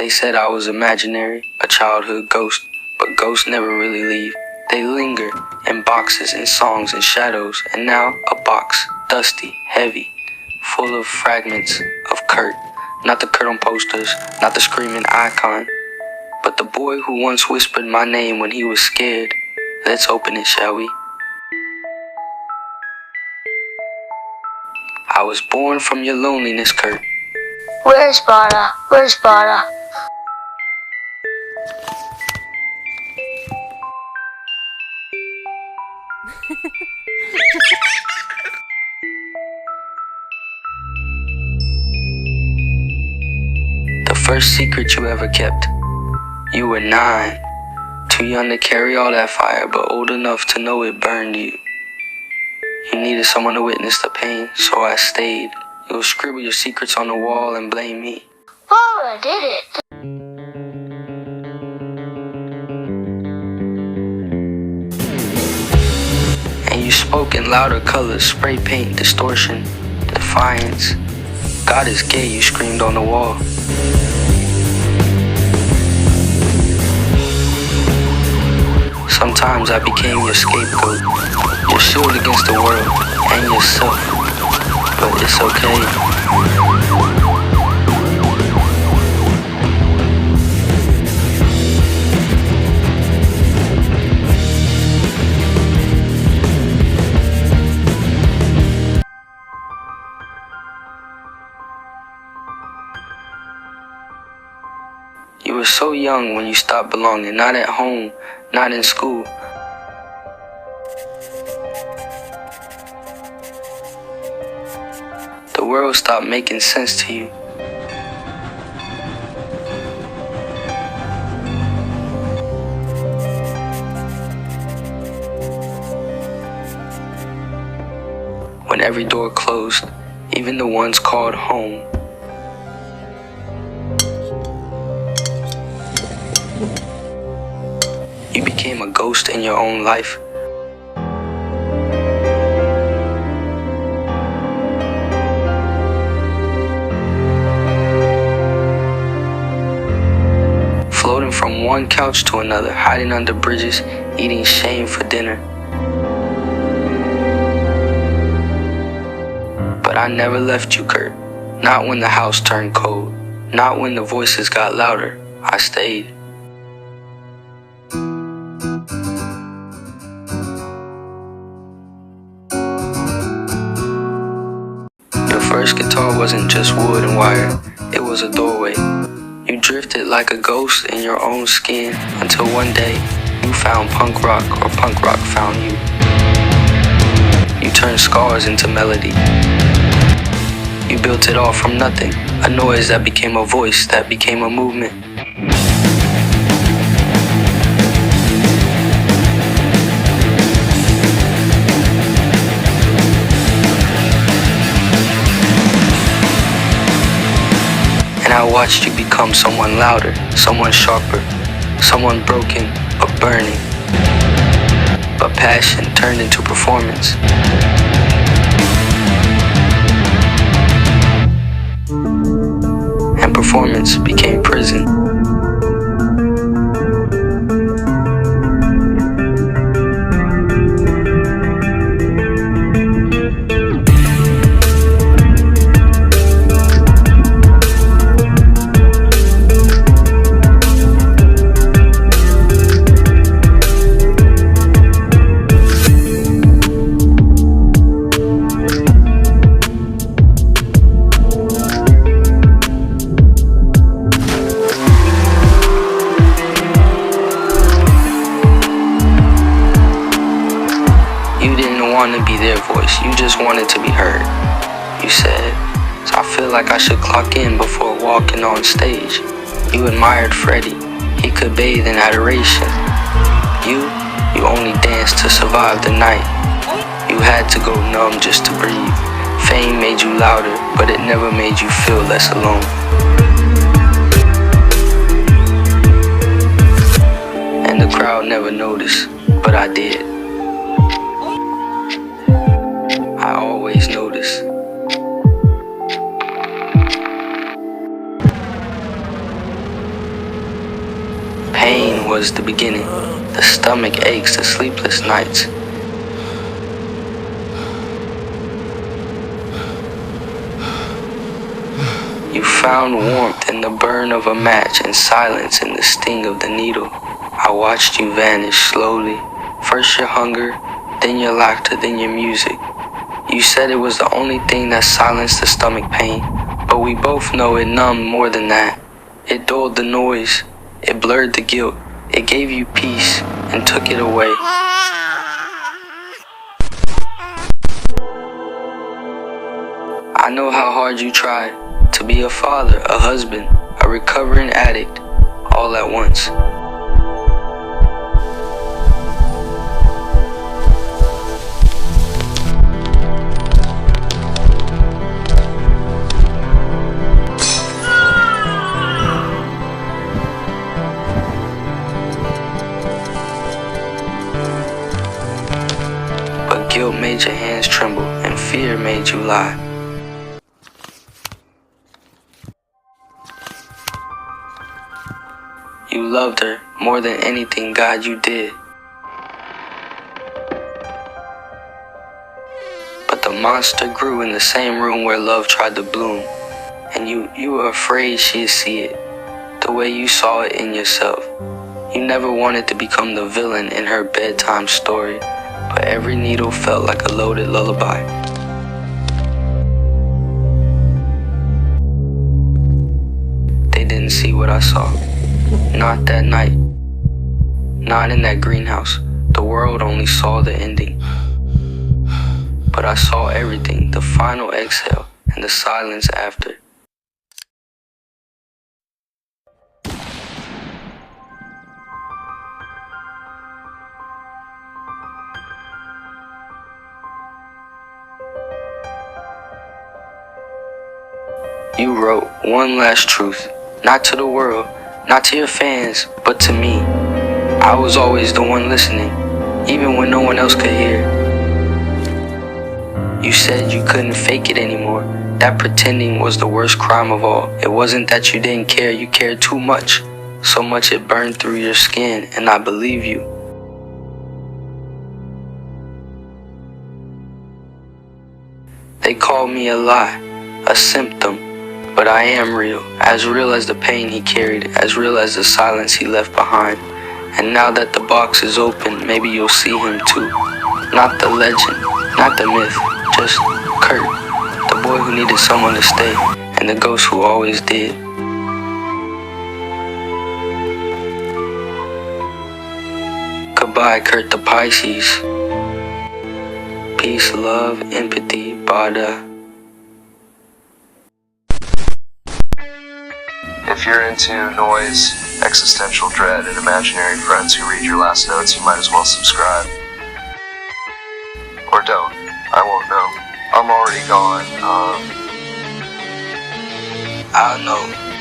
They said I was imaginary, a childhood ghost, but ghosts never really leave. They linger in boxes, in songs, in shadows, and now a box, dusty, heavy, full of fragments of Kurt. Not the Kurt on posters, not the screaming icon, but the boy who once whispered my name when he was scared. Let's open it, shall we? I was born from your loneliness, Kurt. Where's Boddah? Where's Boddah? The first secret you ever kept. You were 9, too young to carry all that fire, but old enough to know it burned you. You needed someone to witness the pain, so I stayed. You'll scribble your secrets on the wall and blame me. Boddah did it. And you spoke in louder colors, spray paint, distortion, defiance. God is gay, you screamed on the wall. Sometimes I became your scapegoat, your shield against the world and yourself, but it's okay. You were so young when you stopped belonging, not at home, not in school. The world stopped making sense to you. When every door closed, even the ones called home. You became a ghost in your own life. Floating from one couch to another, hiding under bridges, eating shame for dinner. But I never left you, Kurt. Not when the house turned cold. Not when the voices got louder. I stayed. First guitar wasn't just wood and wire, it was a doorway. You drifted like a ghost in your own skin until one day you found punk rock or punk rock found you. You turned scars into melody. You built it all from nothing, a noise that became a voice, that became a movement. And I watched you become someone louder, someone sharper, someone broken but burning. But passion turned into performance. And performance became prison. To be their voice, you just wanted to be heard. You said, so I feel like I should clock in before walking on stage. You admired Freddie, he could bathe in adoration. You only danced to survive the night. You had to go numb just to breathe. Fame made you louder, but it never made you feel less alone. And the crowd never noticed, but I did. I always notice. was the beginning. The stomach aches, the sleepless nights. You found warmth in the burn of a match and silence in the sting of the needle. I watched you vanish slowly. First your hunger, then your laughter, then your music. You said it was the only thing that silenced the stomach pain, but we both know it numbed more than that. It dulled the noise, it blurred the guilt, it gave you peace and took it away. I know how hard you tried to be a father, a husband, a recovering addict, all at once. But guilt made your hands tremble and fear made you lie. You loved her more than anything, God, you did. But the monster grew in the same room where love tried to bloom. And you were afraid she'd see it, the way you saw it in yourself. You never wanted to become the villain in her bedtime story, but every needle felt like a loaded lullaby. They didn't see what I saw. Not that night. Not in that greenhouse. The world only saw the ending. But I saw everything, the final exhale and the silence after. You wrote one last truth, not to the world, not to your fans, but to me. I was always the one listening, even when no one else could hear. You said you couldn't fake it anymore, that pretending was the worst crime of all. It wasn't that you didn't care, you cared too much. So much it burned through your skin, and I believe you. They called me a lie, a symptom. But I am real as the pain he carried, as real as the silence he left behind. And now that the box is open, maybe you'll see him too. Not the legend, not the myth, just Kurt, the boy who needed someone to stay, and the ghost who always did. Goodbye, Kurt the Pisces. Peace, love, empathy, Boddah. If you're into noise, existential dread, and imaginary friends who read your last notes, you might as well subscribe. Or don't. I won't know. I'm already gone. I'll know.